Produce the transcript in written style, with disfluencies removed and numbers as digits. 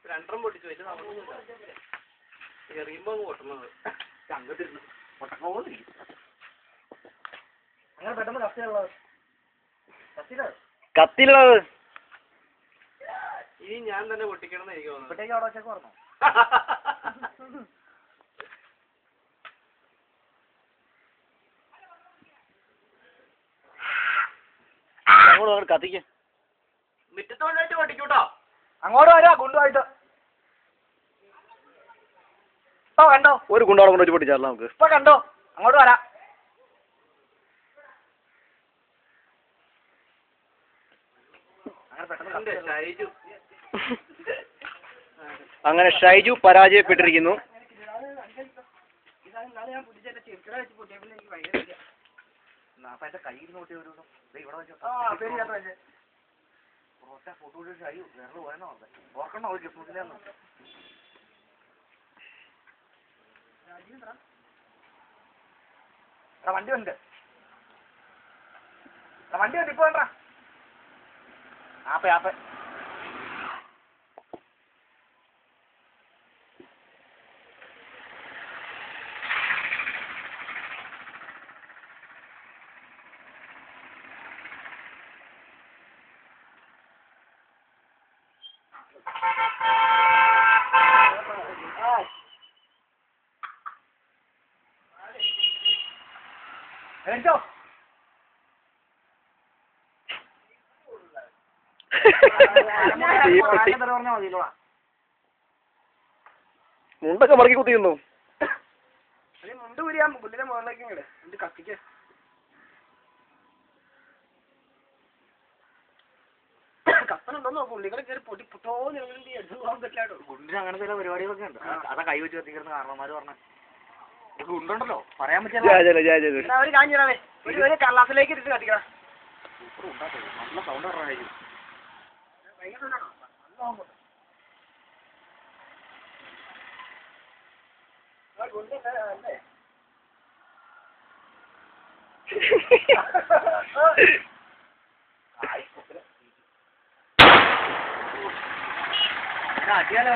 രണ്ടെണ്ണം പൊട്ടിച്ചു വലിയ എറിയുമ്പോ പൊട്ടുന്നത് അങ്ങോട്ടിരുന്നു പൊട്ടക്കോന്നിരിക്കും. അങ്ങനെ പെട്ടെന്ന് കത്തിലുള്ളത് ഇനി ഞാൻ തന്നെ പൊട്ടിക്കണം എന്ന് എനിക്ക് തോന്നുന്നു. അവിടെ വെച്ചൊക്കെ പറഞ്ഞോ. കത്തിക്ക് മുറ്റത്തോണ്ടായിട്ട് പൊട്ടിക്കൂട്ടോ. അങ്ങോട്ട് വരാ ഗുണ്ടുമായിട്ട്. ഇപ്പൊ കണ്ടോ ഒരു ഗുണ്ടോടെ കൊണ്ടുവച്ച് പൊട്ടിച്ചാലോ നമുക്ക്. ഇപ്പൊ കണ്ടോ അങ്ങോട്ട് വരാ. അങ്ങനെ ഷൈജു പരാജയപ്പെട്ടിരിക്കുന്നു. വണ്ടി ഉണ്ട് ഇപ്പൊ വേണ്ട. ആപ്പ എണീച്ചോ. മുണ്ടൊക്കെ മടക്കി കുത്തിയിരുന്നു. മുണ്ട് പുരിയാ പുല്ലിന്റെ മുകളിലേക്ക് മുണ്ട് കത്തിക്ക്. കത്തനുണ്ടോ പുള്ളികളെ കയറി പൊട്ടി പുട്ടോന്ന് ഗുണ്ടിന് അങ്ങനത്തെ ചില പരിപാടികളൊക്കെ ഉണ്ട്. അതാ കൈ വെച്ച് കത്തിക്കുന്ന കാരണന്മാര് പറഞ്ഞ ഗുണ്ടുണ്ടല്ലോ പറയാൻ പറ്റില്ല. കള്ളാസിലേക്ക് ഇട്ടിട്ട് കത്തിക്കണം. നല്ല സൗണ്ട് പറഞ്ഞായിരിക്കും. അടിയാലോ